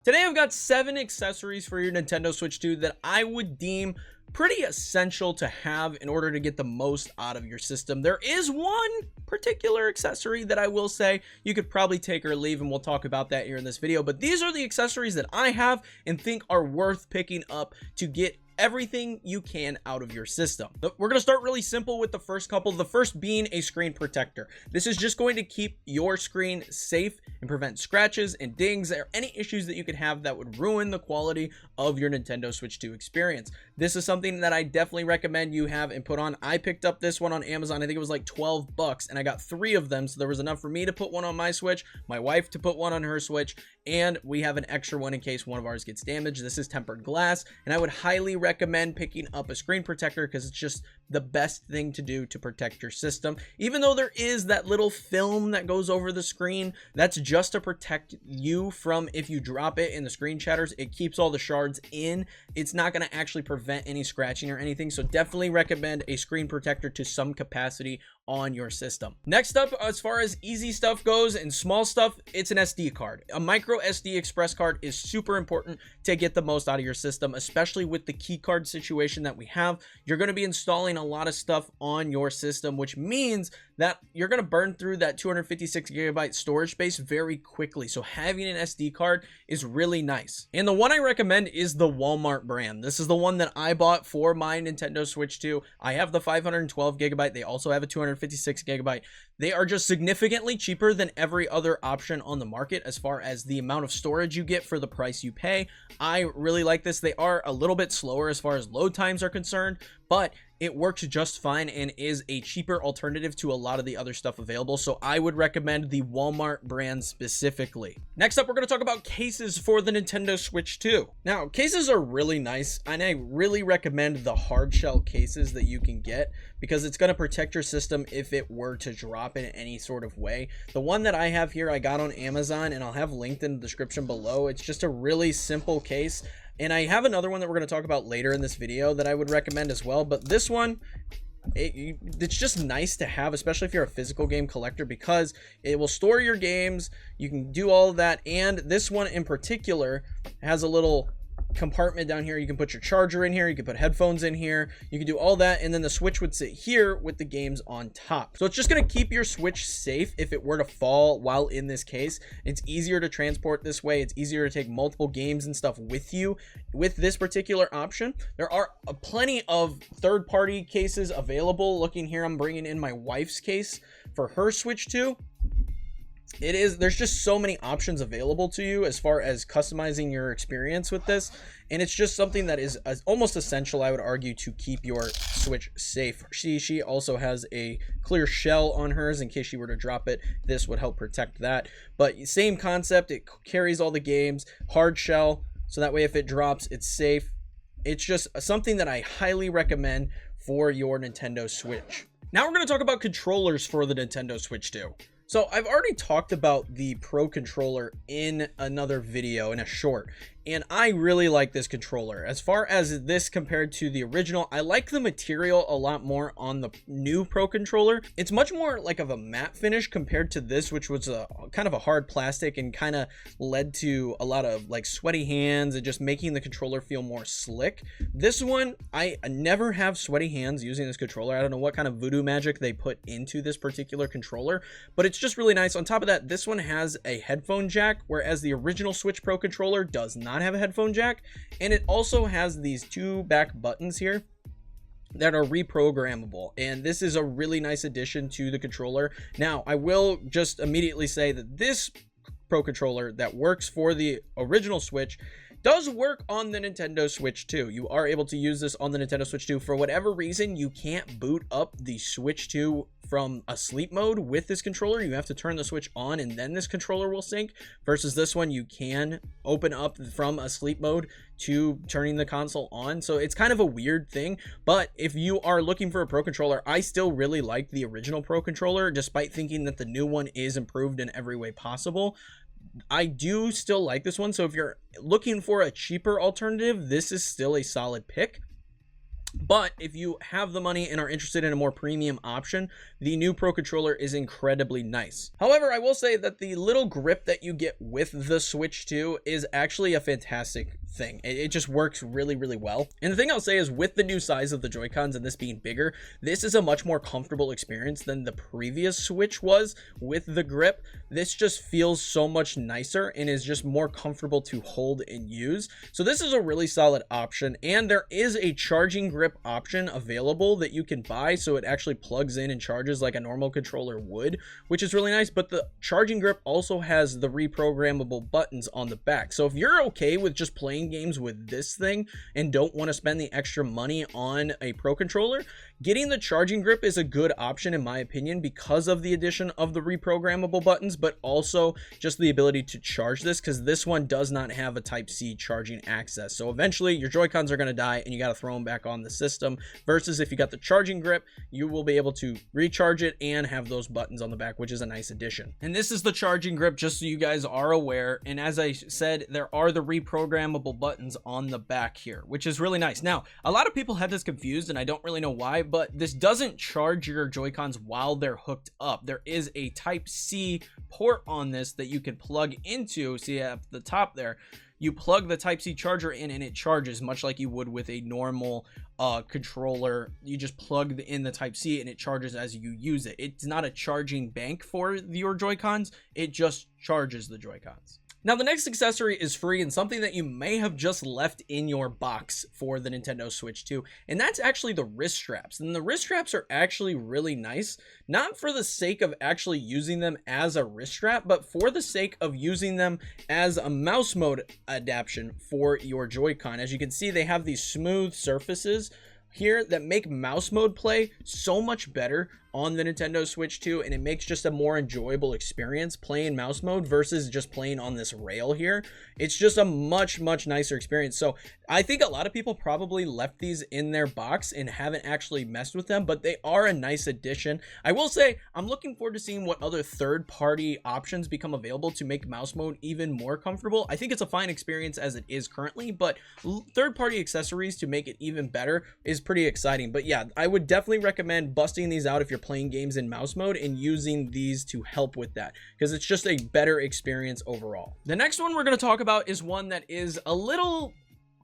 Today I've got 7 accessories for your Nintendo Switch 2 that I would deem pretty essential to have in order to get the most out of your system. There is one particular accessory that I will say you could probably take or leave, and we'll talk about that here in this video, but these are the accessories that I have and think are worth picking up to get everything you can out of your system. But we're going to start really simple with the first couple, the first being a screen protector. This is just going to keep your screen safe and prevent scratches and dings or any issues that you could have that would ruin the quality of your Nintendo Switch 2 experience. This is something that I definitely recommend you have and put on. I picked up this one on Amazon. I think it was like 12 bucks, and I got 3 of them, so there was enough for me to put one on my Switch, my wife to put one on her Switch, and we have an extra one in case one of ours gets damaged. This is tempered glass, and I would highly recommend picking up a screen protector because it's just the best thing to do to protect your system. Even though there is that little film that goes over the screen, that's just to protect you from, if you drop it and the screen shatters, it keeps all the shards in. It's not going to actually prevent any scratching or anything, so definitely recommend a screen protector to some capacity on your system. Next up, as far as easy stuff goes and small stuff, it's an SD card. A micro SD express card is super important to get the most out of your system, especially with the key card situation that we have. You're going to be installing a lot of stuff on your system, which means that you're going to burn through that 256 gigabyte storage space very quickly. So having an SD card is really nice. And the one I recommend is the Walmart brand. This is the one that I bought for my Nintendo Switch 2. I have the 512 gigabyte. They also have a 256 gigabyte. They are just significantly cheaper than every other option on the market as far as the amount of storage you get for the price you pay. I really like this. They are a little bit slower as far as load times are concerned, but it works just fine and is a cheaper alternative to a lot of the other stuff available. So I would recommend the Walmart brand specifically. Next up, we're going to talk about cases for the Nintendo Switch 2. Now, cases are really nice, and I really recommend the hard shell cases that you can get because it's going to protect your system if it were to drop in any sort of way. The one that I have here, I got on Amazon, and I'll have linked in the description below. It's just a really simple case. And I have another one that we're going to talk about later in this video that I would recommend as well. But this one, it's just nice to have, especially if you're a physical game collector, because it will store your games. You can do all of that. And this one in particular has a little compartment down here. You can put your charger in here, you can put headphones in here, you can do all that, and then the Switch would sit here with the games on top. So it's just going to keep your Switch safe if it were to fall while in this case. It's easier to transport this way. It's easier to take multiple games and stuff with you with this particular option. There are plenty of third-party cases available. Looking here, I'm bringing in my wife's case for her Switch 2. There's just so many options available to you as far as customizing your experience with this, and it's just something that is almost essential, I would argue, to keep your Switch safe. She also has a clear shell on hers in case she were to drop it. This would help protect that, but same concept. It carries all the games, hard shell, so that way if it drops, it's safe. It's just something that I highly recommend for your Nintendo Switch. Now we're going to talk about controllers for the Nintendo Switch 2. So I've already talked about the Pro controller in another video, in a short, and I really like this controller. As far as this compared to the original, I like the material a lot more on the new Pro controller. It's much more like of a matte finish compared to this, which was a kind of a hard plastic and kind of led to a lot of like sweaty hands and just making the controller feel more slick. This one, I never have sweaty hands using this controller. I don't know what kind of voodoo magic they put into this particular controller, but it's just really nice. On top of that, this one has a headphone jack, whereas the original Switch Pro controller does not have a headphone jack, and it also has these 2 back buttons here that are reprogrammable, and this is a really nice addition to the controller. Now, I will just immediately say that this Pro controller that works for the original Switch does work on the Nintendo Switch 2. You are able to use this on the Nintendo Switch 2. For whatever reason, you can't boot up the Switch 2 from a sleep mode with this controller. You have to turn the Switch on and then this controller will sync, versus this one you can open up from a sleep mode to turning the console on. So it's kind of a weird thing, but if you are looking for a Pro controller, I still really like the original Pro controller, despite thinking that the new one is improved in every way possible. I do still like this one, so if you're looking for a cheaper alternative, this is still a solid pick. But if you have the money and are interested in a more premium option, the new Pro Controller is incredibly nice. However, I will say that the little grip that you get with the Switch 2 is actually a fantastic thing. It just works really, really well. And the thing I'll say is, with the new size of the Joy-Cons and this being bigger, this is a much more comfortable experience than the previous Switch was with the grip. This just feels so much nicer and is just more comfortable to hold and use. So this is a really solid option, and there is a charging grip option available that you can buy, so it actually plugs in and charges like a normal controller would, which is really nice. But the charging grip also has the reprogrammable buttons on the back, so if you're okay with just playing games with this thing and don't want to spend the extra money on a Pro Controller, getting the charging grip is a good option in my opinion, because of the addition of the reprogrammable buttons, but also just the ability to charge this, because this one does not have a Type-C charging access. So eventually your Joy-Cons are going to die and you got to throw them back on the system, versus if you got the charging grip, you will be able to recharge it and have those buttons on the back, which is a nice addition. And this is the charging grip, just so you guys are aware. And as I said, there are the reprogrammable buttons on the back here, which is really nice. Now, a lot of people have this confused, and I don't really know why, but this doesn't charge your Joy-Cons while they're hooked up. There is a Type-C port on this that you can plug into. See at the top there, you plug the Type-C charger in and it charges, much like you would with a normal controller. You just plug in the Type-C and it charges as you use it. It's not a charging bank for your Joy-Cons, it just charges the Joy-Cons. Now, the next accessory is free and something that you may have just left in your box for the Nintendo Switch 2, and that's actually the wrist straps. And the wrist straps are actually really nice, not for the sake of actually using them as a wrist strap, but for the sake of using them as a mouse mode adaptation for your Joy-Con. As you can see, they have these smooth surfaces here that make mouse mode play so much better on the Nintendo Switch 2, and it makes just a more enjoyable experience playing mouse mode versus just playing on this rail here. It's just a much nicer experience. So I think a lot of people probably left these in their box and haven't actually messed with them, but they are a nice addition. I will say I'm looking forward to seeing what other third-party options become available to make mouse mode even more comfortable. I think it's a fine experience as it is currently, but third-party accessories to make it even better is pretty exciting. But yeah, I would definitely recommend busting these out if you're playing games in mouse mode and using these to help with that, because it's just a better experience overall. The next one we're going to talk about is one that is a little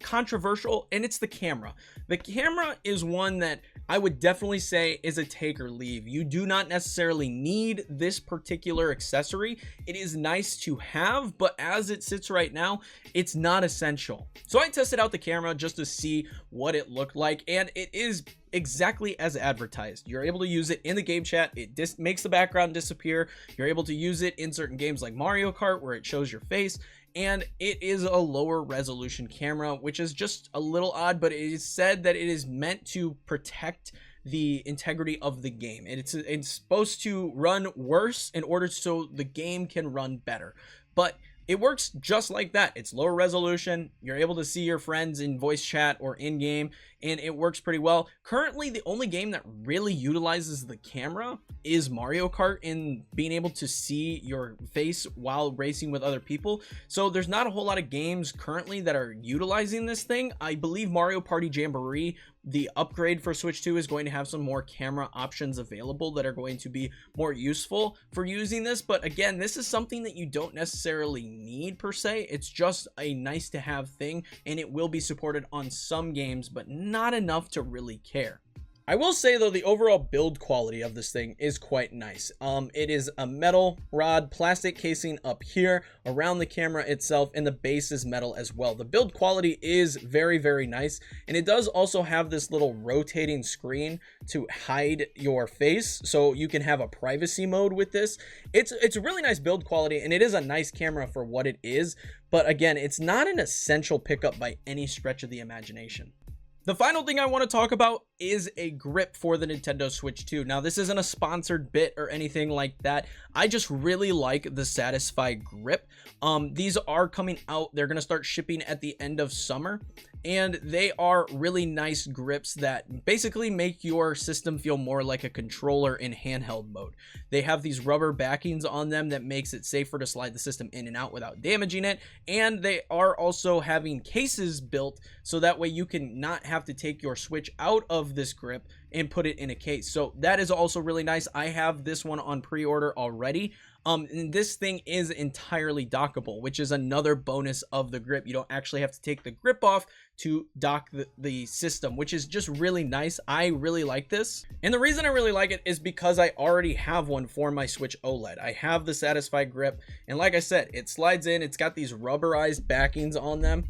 controversial, and it's the camera. The camera is one that I would definitely say is a take or leave. You do not necessarily need this particular accessory. It is nice to have, but as it sits right now, it's not essential. So I tested out the camera just to see what it looked like, and it is exactly as advertised. You're able to use it in the game chat. It makes the background disappear. You're able to use it in certain games like Mario Kart, where it shows your face. And it is a lower resolution camera, which is just a little odd, but it is said that it is meant to protect the integrity of the game. It's supposed to run worse in order so the game can run better. But it works just like that. It's lower resolution. You're able to see your friends in voice chat or in game, and it works pretty well. Currently, the only game that really utilizes the camera is Mario Kart, in being able to see your face while racing with other people. So there's not a whole lot of games currently that are utilizing this thing. I believe Mario Party Jamboree, the upgrade for Switch 2, is going to have some more camera options available that are going to be more useful for using this. But again, this is something that you don't necessarily need per se. It's just a nice to have thing, and it will be supported on some games, but not enough to really care. I will say though, the overall build quality of this thing is quite nice. It is a metal rod plastic casing up here around the camera itself, and the base is metal as well. The build quality is very nice, and it does also have this little rotating screen to hide your face, so you can have a privacy mode with this. It's a really nice build quality, and it is a nice camera for what it is, but again, it's not an essential pickup by any stretch of the imagination. The final thing I want to talk about is a grip for the Nintendo Switch 2. Now, this isn't a sponsored bit or anything like that. I just really like the Satisfy grip. These are coming out. They're going to start shipping at the end of summer, and they are really nice grips that basically make your system feel more like a controller in handheld mode. They have these rubber backings on them that makes it safer to slide the system in and out without damaging it, and they are also having cases built so that way you can not have to take your Switch out of this grip and put it in a case. So that is also really nice. I have this one on pre-order already. And this thing is entirely dockable, which is another bonus of the grip. You don't actually have to take the grip off to dock the system, which is just really nice. I really like this. And the reason I really like it is because I already have one for my Switch OLED. I have the Satisfy grip, and like I said, it slides in. It's got these rubberized backings on them.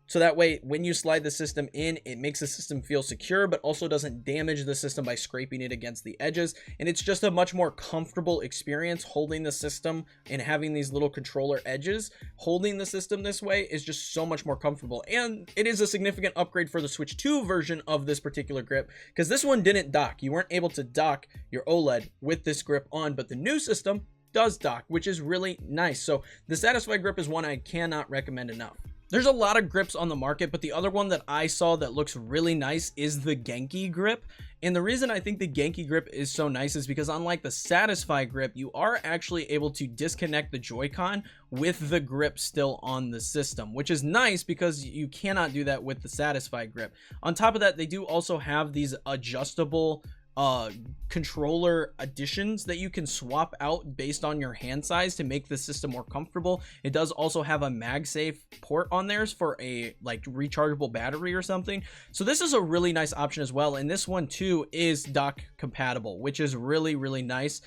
So that way, when you slide the system in, it makes the system feel secure, but also doesn't damage the system by scraping it against the edges. And it's just a much more comfortable experience holding the system and having these little controller edges. Holding the system this way is just so much more comfortable. And it is a significant upgrade for the Switch 2 version of this particular grip, because this one didn't dock. You weren't able to dock your OLED with this grip on, but the new system does dock, which is really nice. So the Satisfy grip is one I cannot recommend enough. There's a lot of grips on the market, but the other one that I saw that looks really nice is the Genki grip. And the reason I think the Genki grip is so nice is because unlike the Satisfy grip, you are actually able to disconnect the Joy-Con with the grip still on the system, which is nice because you cannot do that with the Satisfy grip. On top of that, they do also have these adjustable controller additions that you can swap out based on your hand size to make the system more comfortable. It does also have a MagSafe port on there for a like rechargeable battery or something. So this is a really nice option as well. And this one too is dock compatible, which is really, really nice.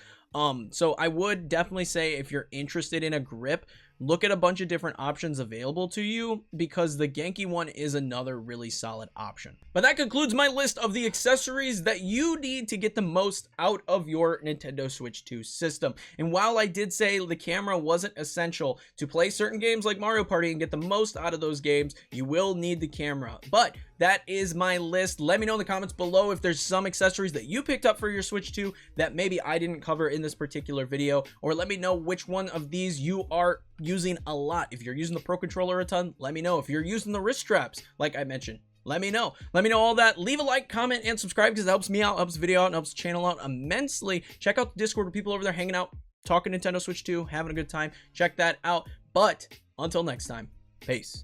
So I would definitely say if you're interested in a grip, look at a bunch of different options available to you, because the Genki one is another really solid option. But that concludes my list of the accessories that you need to get the most out of your Nintendo Switch 2 system. And while I did say the camera wasn't essential to play certain games like Mario Party and get the most out of those games, you will need the camera. But that is my list. Let me know in the comments below if there's some accessories that you picked up for your Switch 2 that maybe I didn't cover in this particular video, or let me know which one of these you are using a lot. If you're using the Pro Controller a ton, let me know. If you're using the wrist straps, like I mentioned, let me know. Let me know all that. Leave a like, comment, and subscribe, because it helps me out, helps the video out, and helps the channel out immensely. Check out the Discord with people over there hanging out, talking Nintendo Switch 2, having a good time. Check that out. But until next time, peace.